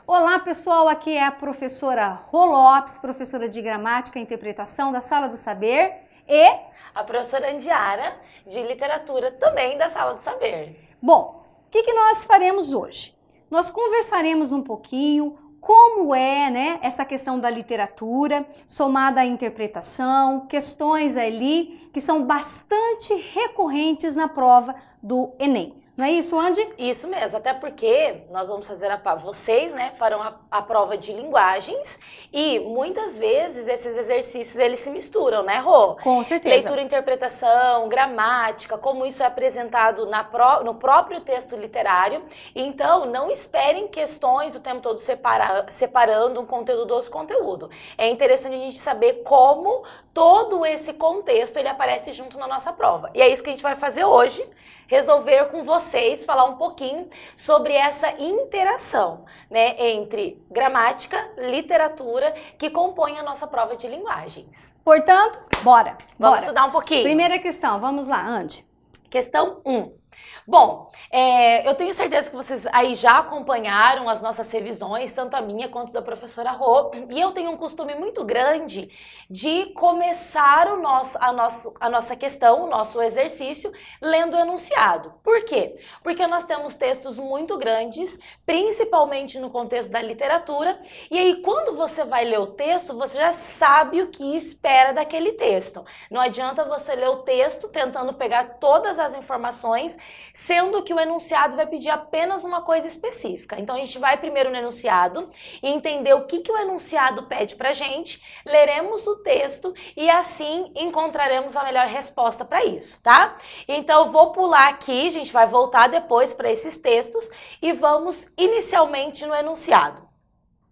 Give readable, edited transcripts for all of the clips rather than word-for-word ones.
Olá pessoal, aqui é a professora Rô Lopes, professora de Gramática e Interpretação da Sala do Saber e a professora Andiara, de Literatura, também da Sala do Saber. Bom, o que nós faremos hoje? Nós conversaremos um pouquinho como é, né, essa questão da literatura, somada à interpretação, questões ali que são bastante recorrentes na prova do Enem. Não é isso, Andy? Isso mesmo, até porque nós vamos fazer vocês, né, farão a prova de linguagens e muitas vezes esses exercícios eles se misturam, né, Rô? Com certeza. Leitura, interpretação, gramática, como isso é apresentado no próprio texto literário. Então, não esperem questões o tempo todo separando um conteúdo do outro conteúdo. É interessante a gente saber como todo esse contexto ele aparece junto na nossa prova. E é isso que a gente vai fazer hoje, resolver com vocês, falar um pouquinho sobre essa interação, né, entre gramática, literatura, que compõe a nossa prova de linguagens. Portanto, bora! Vamos estudar um pouquinho. Primeira questão, vamos lá, Andy. Questão 1. Bom, eu tenho certeza que vocês aí já acompanharam as nossas revisões, tanto a minha quanto da professora Rô, e eu tenho um costume muito grande de começar a nossa questão, o nosso exercício, lendo o enunciado. Por quê? Porque nós temos textos muito grandes, principalmente no contexto da literatura, e aí quando você vai ler o texto, você já sabe o que espera daquele texto. Não adianta você ler o texto tentando pegar todas as informações, sendo que o enunciado vai pedir apenas uma coisa específica. Então a gente vai primeiro no enunciado e entender o que o enunciado pede pra gente, leremos o texto e assim encontraremos a melhor resposta para isso, tá? Então eu vou pular aqui, a gente vai voltar depois para esses textos e vamos inicialmente no enunciado.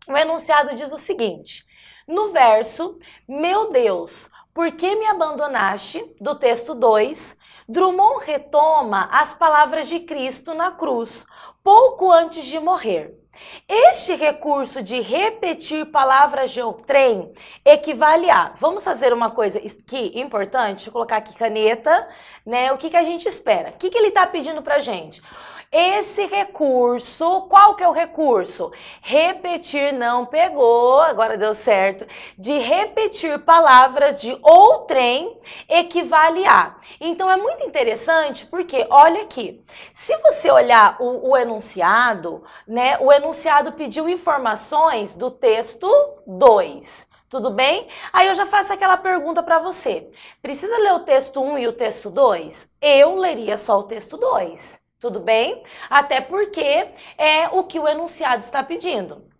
O enunciado diz o seguinte: no verso, meu Deus, por que me abandonaste, do texto 2, Drummond retoma as palavras de Cristo na cruz, pouco antes de morrer. Este recurso de repetir palavras de outrem equivale a... Vamos fazer uma coisa aqui importante, deixa eu colocar aqui caneta, né? O que a gente espera? O que ele está pedindo pra gente? Esse recurso, qual que é o recurso? Repetir, não pegou, agora deu certo. De repetir palavras de outrem equivale a. Então é muito interessante porque, olha aqui, se você olhar o enunciado, né, o enunciado pediu informações do texto 2. Tudo bem? Aí eu já faço aquela pergunta para você. Precisa ler o texto 1 e o texto 2? Eu leria só o texto 2. Tudo bem? Até porque é o que o enunciado está pedindo.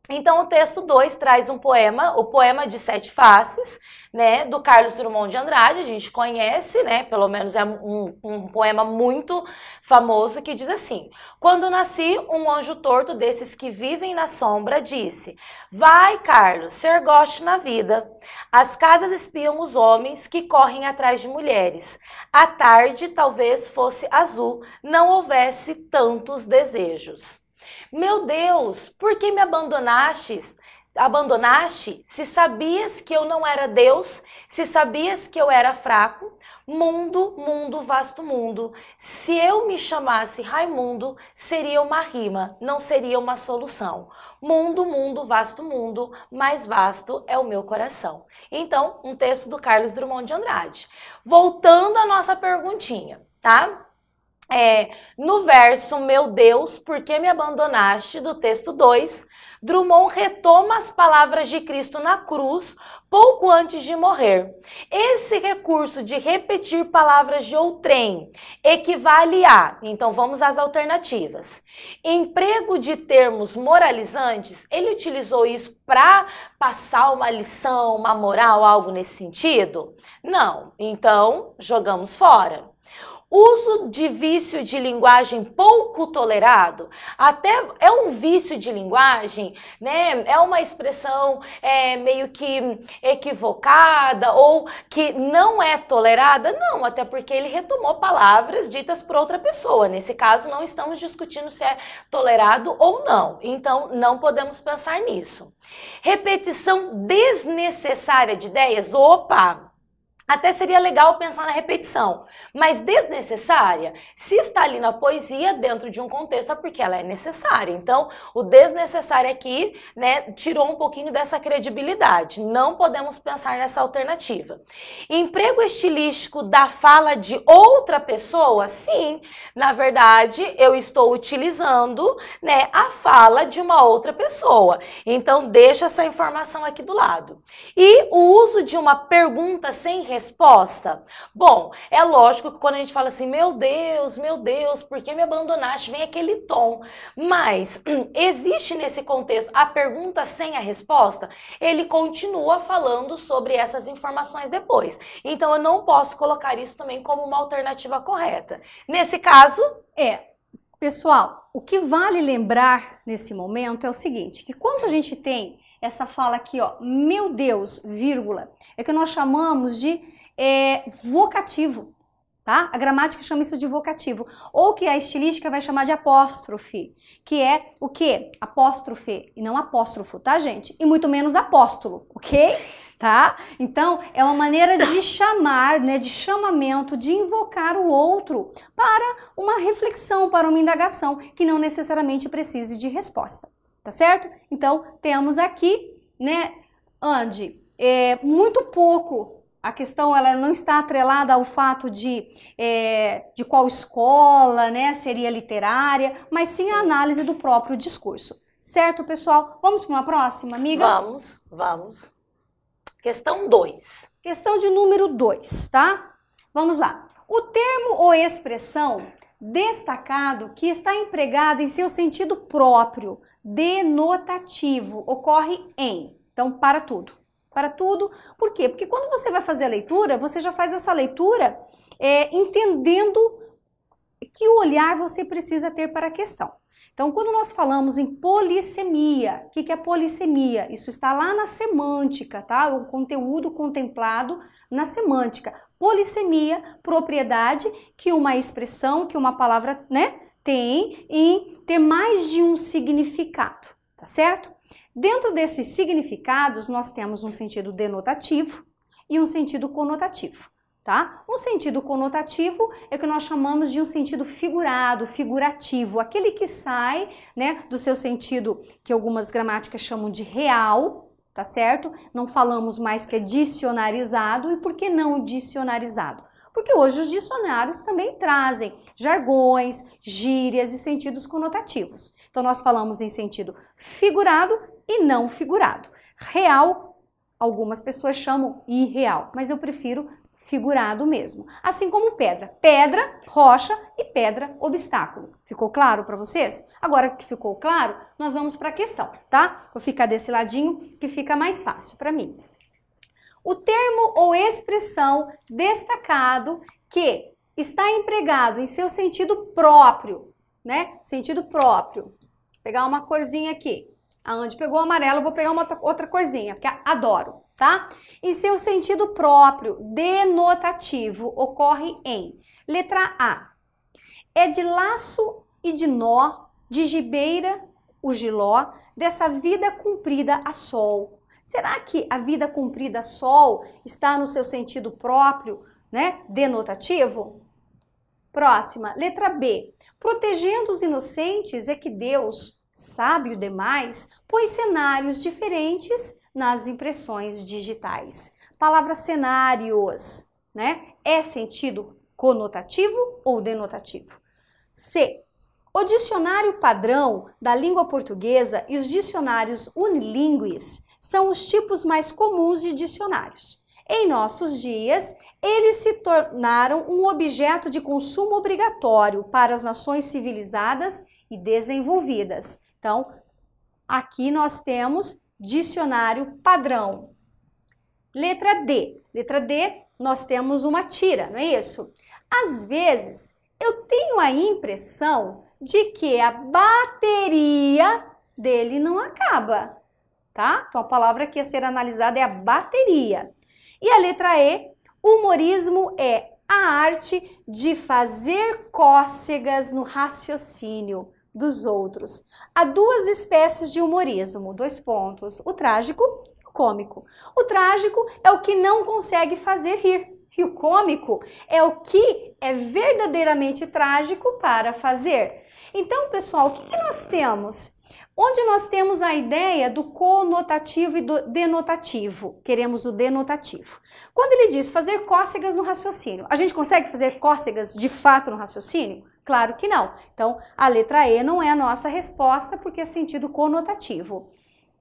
Então, o texto 2 traz um poema, o poema de Sete Faces, né, do Carlos Drummond de Andrade, a gente conhece, né, pelo menos é um poema muito famoso que diz assim: quando nasci, um anjo torto desses que vivem na sombra disse: vai, Carlos, ser goste na vida. As casas espiam os homens que correm atrás de mulheres. A tarde talvez fosse azul, não houvesse tantos desejos. Meu Deus, por que me abandonaste? Se sabias que eu não era Deus, se sabias que eu era fraco, mundo, mundo, vasto mundo. Se eu me chamasse Raimundo, seria uma rima, não seria uma solução. Mundo, mundo, vasto mundo, mais vasto é o meu coração. Então, um texto do Carlos Drummond de Andrade. Voltando à nossa perguntinha, tá? No verso, meu Deus, por que me abandonaste, do texto 2, Drummond retoma as palavras de Cristo na cruz pouco antes de morrer. Esse recurso de repetir palavras de outrem equivale a... Então vamos às alternativas. Emprego de termos moralizantes, ele utilizou isso para passar uma lição, uma moral, algo nesse sentido? Não. Então jogamos fora. Uso de vício de linguagem pouco tolerado, até é um vício de linguagem, né? É uma expressão meio que equivocada ou que não é tolerada? Não, até porque ele retomou palavras ditas por outra pessoa. Nesse caso, não estamos discutindo se é tolerado ou não. Então, não podemos pensar nisso. Repetição desnecessária de ideias? Opa! Até seria legal pensar na repetição, mas desnecessária, se está ali na poesia, dentro de um contexto, é porque ela é necessária. Então, o desnecessário aqui, né, tirou um pouquinho dessa credibilidade. Não podemos pensar nessa alternativa. Emprego estilístico da fala de outra pessoa? Sim, na verdade, eu estou utilizando, né, a fala de uma outra pessoa. Então, deixa essa informação aqui do lado. E o uso de uma pergunta sem resposta? Bom, é lógico que quando a gente fala assim, meu Deus, por que me abandonaste? Vem aquele tom. Mas existe nesse contexto a pergunta sem a resposta? Ele continua falando sobre essas informações depois. Então eu não posso colocar isso também como uma alternativa correta. Nesse caso, pessoal, o que vale lembrar nesse momento é o seguinte, que quando a gente tem essa fala aqui, ó, meu Deus, vírgula, é que nós chamamos de vocativo, tá? A gramática chama isso de vocativo, ou que a estilística vai chamar de apóstrofe, que é o quê? Apóstrofe, e não apóstrofo, tá, gente? E muito menos apóstolo, ok? Tá? Então, é uma maneira de chamar, né, de chamamento, de invocar o outro para uma reflexão, para uma indagação, que não necessariamente precise de resposta. Tá certo? Então, temos aqui, né, Andy, muito pouco, a questão ela não está atrelada ao fato de qual escola, né, seria literária, mas sim a análise do próprio discurso. Certo, pessoal? Vamos para uma próxima, amiga? Vamos. Questão 2. Questão de número 2, tá? Vamos lá. O termo ou expressão destacado que está empregado em seu sentido próprio, denotativo, ocorre em. Então, para tudo. Para tudo. Por quê? Porque quando você vai fazer a leitura, você já faz essa leitura entendendo que olhar você precisa ter para a questão. Então, quando nós falamos em polissemia, o que é polissemia? Isso está lá na semântica, tá? O conteúdo contemplado na semântica. Polissemia, propriedade que uma expressão, que uma palavra, né, tem em ter mais de um significado, tá certo? Dentro desses significados, nós temos um sentido denotativo e um sentido conotativo. Tá? Um sentido conotativo é o que nós chamamos de um sentido figurado, figurativo, aquele que sai, né, do seu sentido que algumas gramáticas chamam de real, tá certo? Não falamos mais que é dicionarizado. E por que não dicionarizado? Porque hoje os dicionários também trazem jargões, gírias e sentidos conotativos. Então nós falamos em sentido figurado e não figurado. Real, algumas pessoas chamam irreal, mas eu prefiro figurado mesmo. Assim como pedra. Pedra, rocha e pedra, obstáculo. Ficou claro para vocês? Agora que ficou claro, nós vamos para a questão, tá? Vou ficar desse ladinho que fica mais fácil para mim. O termo ou expressão destacado que está empregado em seu sentido próprio, né? Sentido próprio. Vou pegar uma corzinha aqui. Aonde pegou o amarelo, eu vou pegar uma outra corzinha, porque adoro. Tá? Em seu sentido próprio, denotativo, ocorre em letra A. É de laço e de nó, de gibeira, o giló, dessa vida cumprida a sol. Será que a vida cumprida a sol está no seu sentido próprio, né? Denotativo? Próxima, letra B. Protegendo os inocentes é que Deus, sábio demais, pôs cenários diferentes nas impressões digitais. Palavra cenários, né? É sentido conotativo ou denotativo? C. O dicionário padrão da língua portuguesa e os dicionários unilingües são os tipos mais comuns de dicionários. Em nossos dias, eles se tornaram um objeto de consumo obrigatório para as nações civilizadas e desenvolvidas. Então, aqui nós temos dicionário padrão. Letra D. Letra D, nós temos uma tira, não é isso? Às vezes, eu tenho a impressão de que a bateria dele não acaba, tá? Então, a palavra que a ser analisada é a bateria. E a letra E, humorismo é a arte de fazer cócegas no raciocínio dos outros. Há duas espécies de humorismo, 2 pontos, o trágico e o cômico. O trágico é o que não consegue fazer rir, e o cômico é o que é verdadeiramente trágico para fazer. Então, pessoal, o que nós temos? Onde nós temos a ideia do conotativo e do denotativo. Queremos o denotativo. Quando ele diz fazer cócegas no raciocínio, a gente consegue fazer cócegas de fato no raciocínio? Claro que não. Então, a letra E não é a nossa resposta porque é sentido conotativo.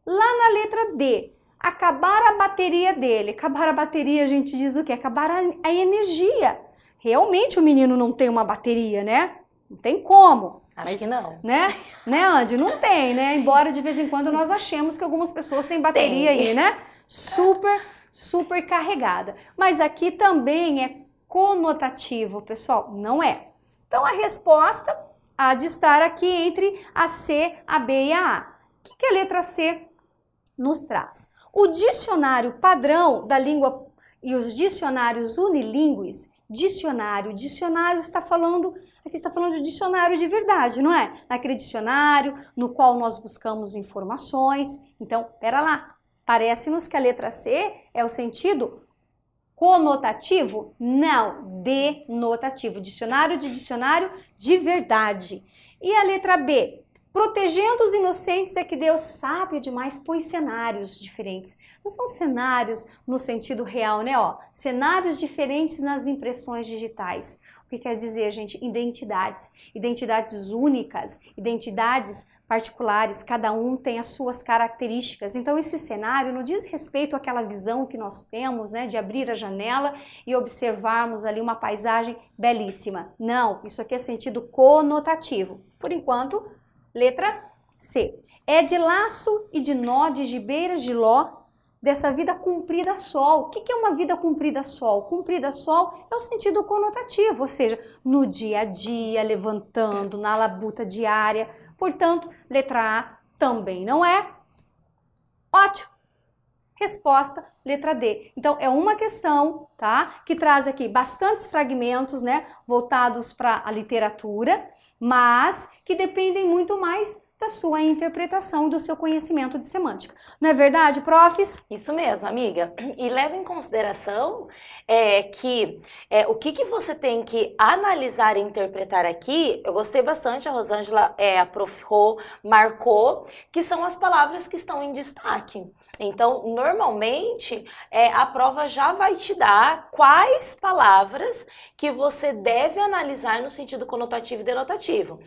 Lá na letra D, acabar a bateria dele. Acabar a bateria, a gente diz o quê? Acabar a energia. Realmente o menino não tem uma bateria, né? Não tem como. Acho que não. Né, Andy? Não tem, né? Embora de vez em quando nós achemos que algumas pessoas têm bateria aí, né? Super carregada. Mas aqui também é conotativo, pessoal. Não é. Então, a resposta há de estar aqui entre a C, a B e a A. O que a letra C nos traz? O dicionário padrão da língua e os dicionários unilingües, dicionário está falando... Aqui está falando de dicionário de verdade, não é? Naquele dicionário no qual nós buscamos informações. Então, pera lá, parece-nos que a letra C é o sentido conotativo? Não, denotativo. Dicionário de verdade. E a letra B? Protegendo os inocentes é que Deus, sábio demais, põe cenários diferentes. Não são cenários no sentido real, né? Ó, cenários diferentes nas impressões digitais. O que quer dizer, gente? Identidades únicas, identidades particulares, cada um tem as suas características. Então, esse cenário não diz respeito àquela visão que nós temos, né, de abrir a janela e observarmos ali uma paisagem belíssima. Não, isso aqui é sentido conotativo. Por enquanto, letra C. É de laço e de nó, de gibeiras de ló, dessa vida cumprida sol. O que é uma vida cumprida sol? Cumprida sol é o sentido conotativo, ou seja, no dia a dia, levantando, na labuta diária. Portanto, letra A também não é. Ótimo! Resposta, letra D. Então, é uma questão, tá? Que traz aqui bastantes fragmentos, né? Voltados para a literatura, mas que dependem muito mais da sua interpretação, do seu conhecimento de semântica. Não é verdade, profs? Isso mesmo, amiga. E leva em consideração que o que você tem que analisar e interpretar aqui, eu gostei bastante, a Rosângela, a Prof. Rô, marcou, que são as palavras que estão em destaque. Então, normalmente, a prova já vai te dar quais palavras que você deve analisar no sentido conotativo e denotativo.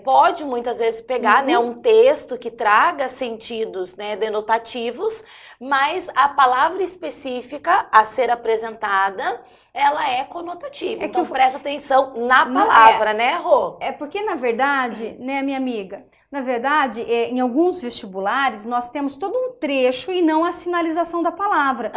Pode, muitas vezes, pegar um texto que traga sentidos, né, denotativos, mas a palavra específica a ser apresentada, ela é conotativa. Então, presta atenção na palavra, né, Rô? É porque, na verdade, né, minha amiga, na verdade, em alguns vestibulares, nós temos todo um trecho e não a sinalização da palavra.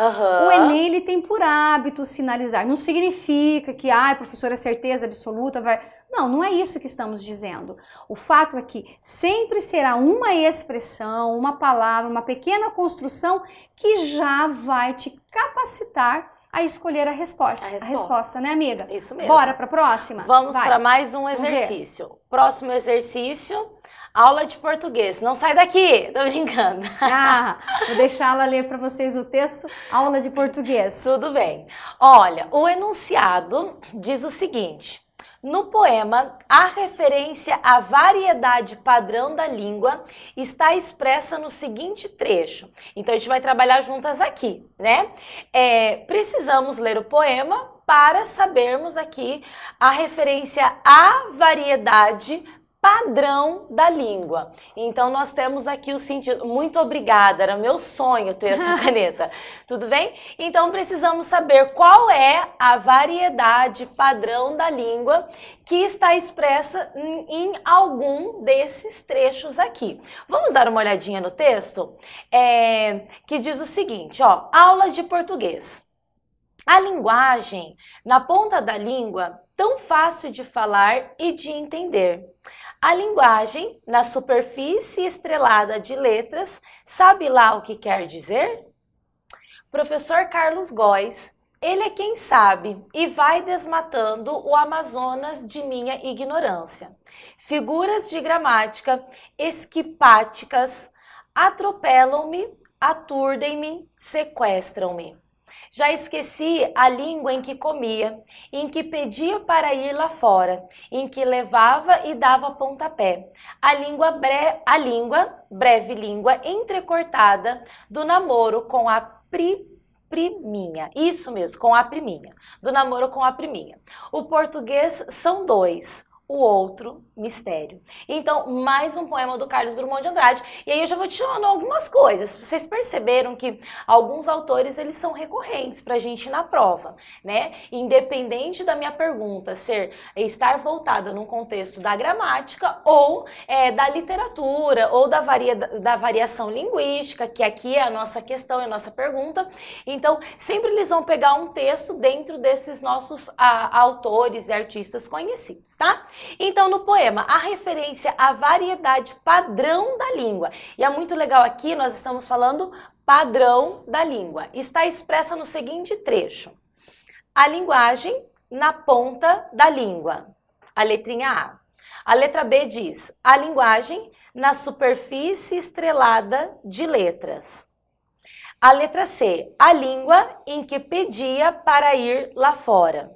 O Enem, ele tem por hábito sinalizar. Não significa que, professora, é certeza absoluta, vai... Não, não é isso que estamos dizendo. O fato é que sempre será uma expressão, uma palavra, uma pequena construção que já vai te capacitar a escolher a resposta. A resposta, né, amiga? Isso mesmo. Bora para a próxima? Vamos para mais um exercício. Próximo exercício, aula de português. Não sai daqui, tô brincando. Vou deixá-la ler para vocês o texto, aula de português. Tudo bem. Olha, o enunciado diz o seguinte... No poema, a referência à variedade padrão da língua está expressa no seguinte trecho. Então, a gente vai trabalhar juntas aqui, né? Precisamos ler o poema para sabermos aqui a referência à variedade padrão da língua. Então, nós temos aqui o sentido... Muito obrigada, era meu sonho ter essa caneta. Tudo bem? Então, precisamos saber qual é a variedade padrão da língua que está expressa em algum desses trechos aqui. Vamos dar uma olhadinha no texto? Que diz o seguinte, ó, aula de português. A linguagem, na ponta da língua, tão fácil de falar e de entender. A linguagem, na superfície estrelada de letras, sabe lá o que quer dizer? Professor Carlos Góes, ele é quem sabe e vai desmatando o Amazonas de minha ignorância. Figuras de gramática esquipáticas atropelam-me, aturdem-me, sequestram-me. Já esqueci a língua em que comia, em que pedia para ir lá fora, em que levava e dava pontapé. A língua, breve língua entrecortada do namoro com a priminha. Isso mesmo, com a priminha. Do namoro com a priminha. O português são dois. O outro, mistério. Então, mais um poema do Carlos Drummond de Andrade. E aí eu já vou te falando algumas coisas. Vocês perceberam que alguns autores, eles são recorrentes pra gente na prova, né? Independente da minha pergunta estar voltada num contexto da gramática ou da literatura ou da variação linguística, que aqui é a nossa questão, é a nossa pergunta. Então, sempre eles vão pegar um texto dentro desses nossos autores e artistas conhecidos, tá? Então, no poema, a referência à variedade padrão da língua. E é muito legal aqui, nós estamos falando padrão da língua. Está expressa no seguinte trecho. A linguagem na ponta da língua. A letrinha A. A letra B diz, a linguagem na superfície estrelada de letras. A letra C, a língua em que pedia para ir lá fora.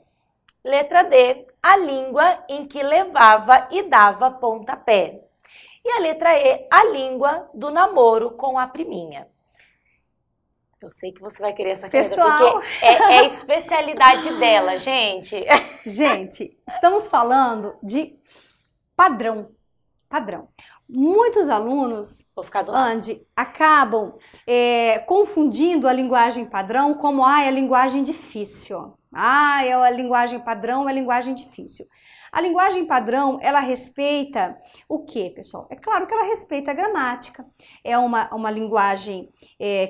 Letra D, a língua em que levava e dava pontapé. E a letra E, a língua do namoro com a priminha. Eu sei que você vai querer essa caneta, porque é a especialidade dela, gente. Gente, estamos falando de padrão. Padrão. Muitos alunos, Andy, acabam confundindo a linguagem padrão como a linguagem difícil. É a linguagem padrão, é a linguagem difícil. A linguagem padrão, ela respeita o quê, pessoal? É claro que ela respeita a gramática. É uma linguagem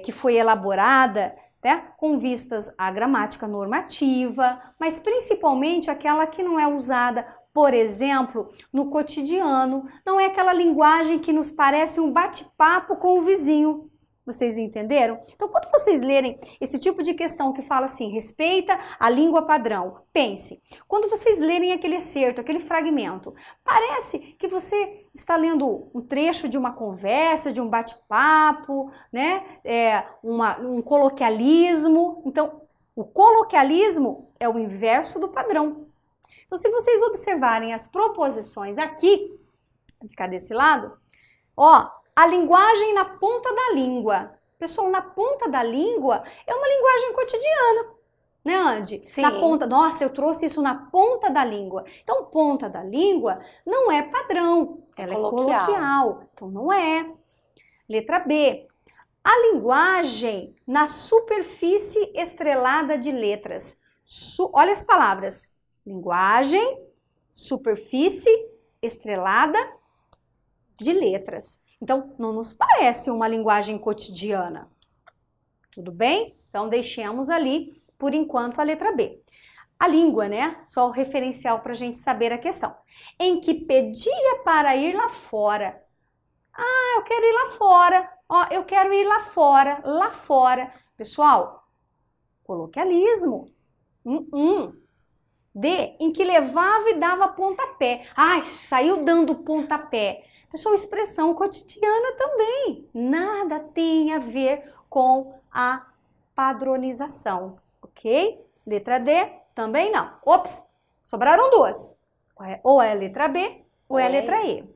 que foi elaborada, né, com vistas à gramática normativa, mas principalmente aquela que não é usada, por exemplo, no cotidiano. Não é aquela linguagem que nos parece um bate-papo com o vizinho. Vocês entenderam? Então, quando vocês lerem esse tipo de questão que fala assim, respeita a língua padrão, pense, quando vocês lerem aquele excerto, aquele fragmento, parece que você está lendo um trecho de uma conversa, de um bate-papo, né? Um coloquialismo. Então, o coloquialismo é o inverso do padrão. Então, se vocês observarem as proposições aqui, vou ficar desse lado, a linguagem na ponta da língua. Pessoal, na ponta da língua é uma linguagem cotidiana, né, Andy? Sim. Na ponta, nossa, eu trouxe isso na ponta da língua. Então, ponta da língua não é padrão, ela é coloquial. Então, não é. Letra B. A linguagem na superfície estrelada de letras. Olha as palavras. Linguagem, superfície estrelada de letras. Então, não nos parece uma linguagem cotidiana. Tudo bem? Então, deixemos ali, por enquanto, a letra B. A língua, né? Só o referencial para a gente saber a questão. Em que pedia para ir lá fora. Eu quero ir lá fora. Eu quero ir lá fora. Lá fora. Pessoal, coloquialismo. D, em que levava e dava pontapé. Saiu dando pontapé. Pessoal, expressão cotidiana também. Nada tem a ver com a padronização, ok? Letra D, também não. Ops, sobraram duas. Ou é a letra B, ou é a letra E.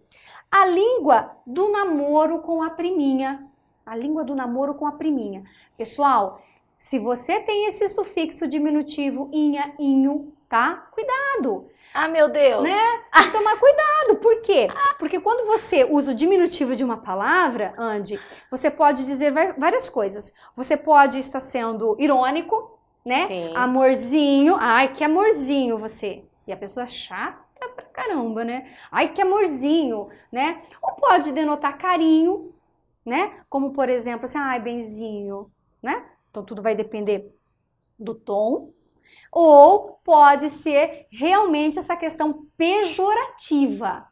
A língua do namoro com a priminha. A língua do namoro com a priminha. Pessoal, se você tem esse sufixo diminutivo, inha, inho, tá? Cuidado! Meu Deus! Né? Tem que tomar cuidado. Por quê? Porque quando você usa o diminutivo de uma palavra, Andy, você pode dizer várias coisas. Você pode estar sendo irônico, né? Sim. Amorzinho. Que amorzinho você. E a pessoa é chata pra caramba, né? Que amorzinho, né? Ou pode denotar carinho, né? Como, por exemplo, assim, benzinho, né? Então, tudo vai depender do tom. Ou pode ser realmente essa questão pejorativa,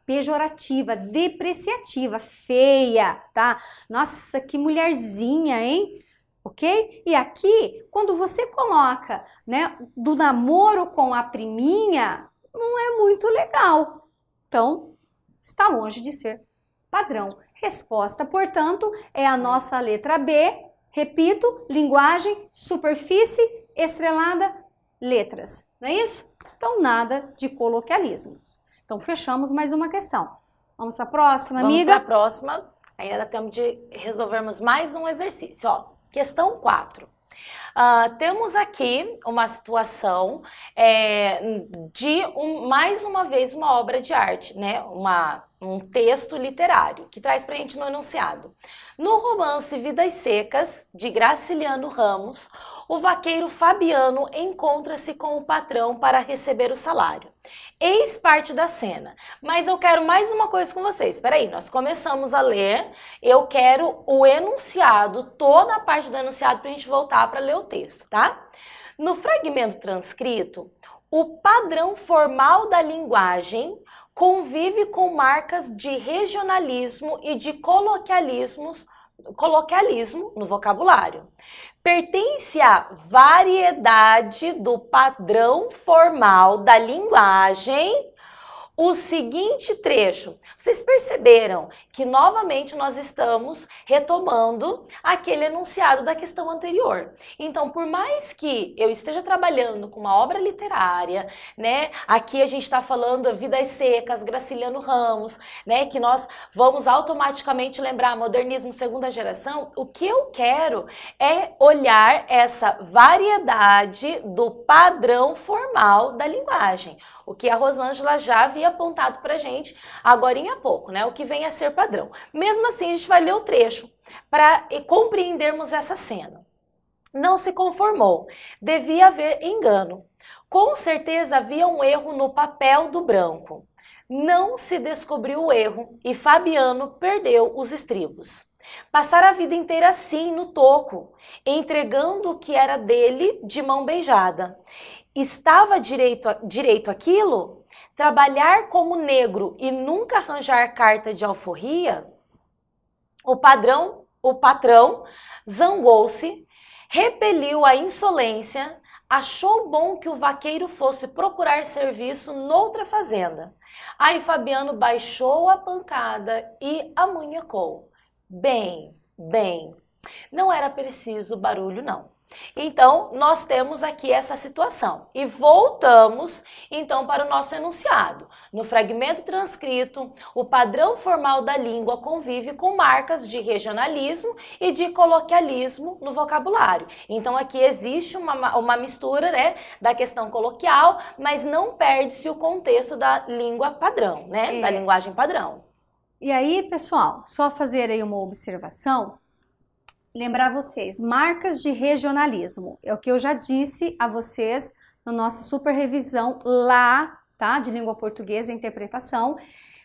depreciativa, feia, tá? Nossa, que mulherzinha, hein? Ok? E aqui, quando você coloca, né, do namoro com a priminha, não é muito legal. Então, está longe de ser padrão. Resposta, portanto, é a nossa letra B. Repito, linguagem, superfície, estrelada, letras. Não é isso? Então, nada de coloquialismos. Então, fechamos mais uma questão. Vamos para a próxima, amiga? Vamos para a próxima. Ainda temos de resolvermos mais um exercício. Ó, questão 4. Temos aqui uma situação de, mais uma vez, uma obra de arte, né? Um texto literário, que traz pra gente no enunciado. No romance Vidas Secas, de Graciliano Ramos, o vaqueiro Fabiano encontra-se com o patrão para receber o salário. Eis parte da cena, mas eu quero mais uma coisa com vocês. Espera aí, nós começamos a ler, eu quero o enunciado, toda a parte do enunciado para a gente voltar para ler o texto, tá? No fragmento transcrito, o padrão formal da linguagem convive com marcas de regionalismo e de coloquialismo no vocabulário. Pertence à variedade do padrão formal da linguagem o seguinte trecho. Vocês perceberam que novamente nós estamos retomando aquele enunciado da questão anterior. Então, por mais que eu esteja trabalhando com uma obra literária, né? Aqui a gente está falando Vidas Secas, Graciliano Ramos, né? Que nós vamos automaticamente lembrar modernismo segunda geração. O que eu quero é olhar essa variedade do padrão formal da linguagem. O que a Rosângela já havia apontado pra gente agorinha há pouco, né? O que vem a ser padrão. Mesmo assim, a gente vai ler o trecho para compreendermos essa cena. Não se conformou. Devia haver engano. Com certeza havia um erro no papel do branco. Não se descobriu o erro e Fabiano perdeu os estribos. Passara a vida inteira assim, no toco, entregando o que era dele de mão beijada. Estava direito aquilo? Trabalhar como negro e nunca arranjar carta de alforria? O patrão zangou-se, repeliu a insolência, achou bom que o vaqueiro fosse procurar serviço noutra fazenda. Aí Fabiano baixou a pancada e amunhecou. Bem, não era preciso barulho não. Então, nós temos aqui essa situação e voltamos então para o nosso enunciado. No fragmento transcrito, o padrão formal da língua convive com marcas de regionalismo e de coloquialismo no vocabulário. Então, aqui existe uma mistura, né, da questão coloquial, mas não perde-se o contexto da língua padrão, né, da linguagem padrão. E aí, pessoal, só fazer aí uma observação. Lembrar vocês, marcas de regionalismo, é o que eu já disse a vocês na nossa super revisão lá, tá, de língua portuguesa e interpretação,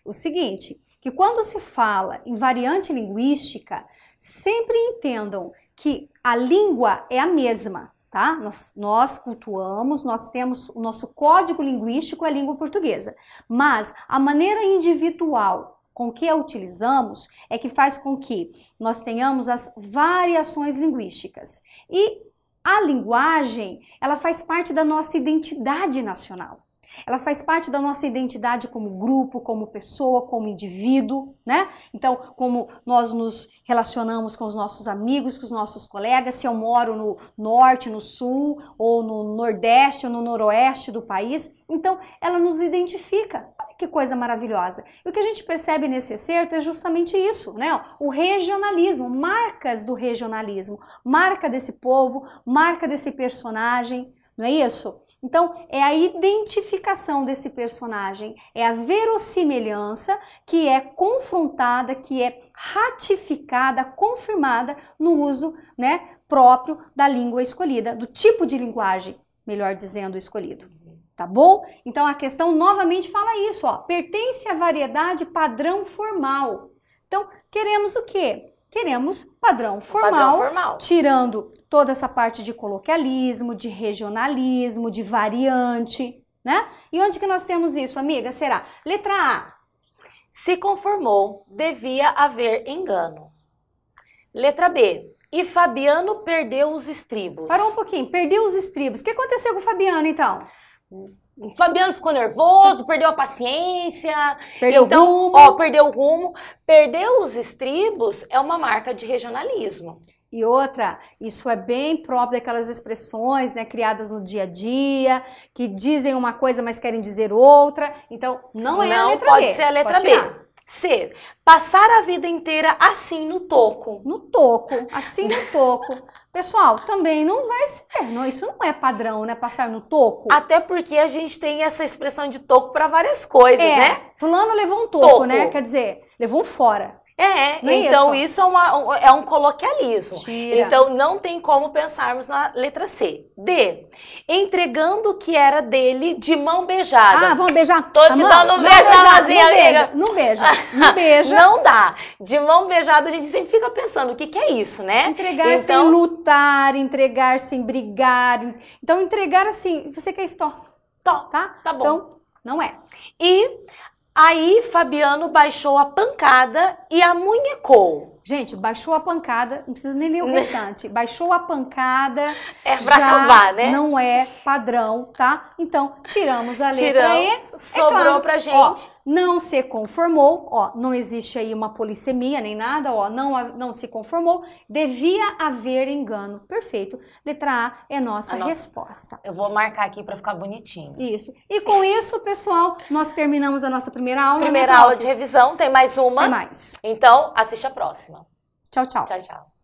o seguinte, que quando se fala em variante linguística, sempre entendam que a língua é a mesma, tá? Nós cultuamos, nós temos o nosso código linguístico, a língua portuguesa, mas a maneira individual com que a utilizamos é que faz com que nós tenhamos as variações linguísticas. E a linguagem, ela faz parte da nossa identidade nacional. Ela faz parte da nossa identidade como grupo, como pessoa, como indivíduo, né? Então, como nós nos relacionamos com os nossos amigos, com os nossos colegas, se eu moro no norte, no sul, ou no nordeste, ou no noroeste do país, então ela nos identifica. Olha que coisa maravilhosa. E o que a gente percebe nesse excerto é justamente isso, né? O regionalismo, marcas do regionalismo, marca desse povo, marca desse personagem. Não é isso? Então, é a identificação desse personagem, é a verossimilhança que é confrontada, que é ratificada, confirmada no uso, né, próprio da língua escolhida, do tipo de linguagem, melhor dizendo, escolhido. Tá bom? Então, a questão novamente fala isso, ó, pertence à variedade padrão formal. Então, queremos o quê? queremos padrão formal, tirando toda essa parte de coloquialismo, de regionalismo, de variante, né? E onde que nós temos isso, amiga? Será? Letra A. Se conformou, devia haver engano. Letra B. E Fabiano perdeu os estribos. Parou um pouquinho, perdeu os estribos. O que aconteceu com o Fabiano, então? O Fabiano ficou nervoso, perdeu a paciência. Perdeu o rumo. Ó, perdeu o rumo. Perdeu os estribos é uma marca de regionalismo. E outra, isso é bem próprio daquelas expressões, né, criadas no dia a dia, que dizem uma coisa, mas querem dizer outra. Então, não é a letra B. Não pode ser a letra B. C. Passar a vida inteira assim no toco. No toco, assim no toco. Pessoal, também não vai ser, não, isso não é padrão, né, passar no toco. Até porque a gente tem essa expressão de toco para várias coisas, né? Fulano levou um toco, né, quer dizer, levou um fora. Então isso é um coloquialismo. Tira. Então não tem como pensarmos na letra C. D. Entregando o que era dele de mão beijada. Ah, vamos beijar? Tô te dando um beijo na mãozinha, amiga. Não beija, não beija. Não dá. De mão beijada a gente sempre fica pensando o que é isso, né? Entregar sem lutar, entregar sem brigar. Então entregar assim, você quer stop, tá? Tá bom. Então não é. E aí, Fabiano baixou a pancada e amunhecou. Gente, baixou a pancada, não precisa nem ler o restante. Baixou a pancada, é pra acabar, né? Não é padrão, tá? Então, tiramos a letra E. Sobrou pra gente. Ó, não se conformou, ó, não existe aí uma polissemia nem nada, ó, não se conformou, devia haver engano. Perfeito. Letra A é nossa resposta. Eu vou marcar aqui pra ficar bonitinho. Isso. E com isso, pessoal, nós terminamos a nossa primeira aula. Primeira aula de revisão, tem mais uma. Tem mais. Então, assiste a próxima. Tchau, tchau. Tchau, tchau.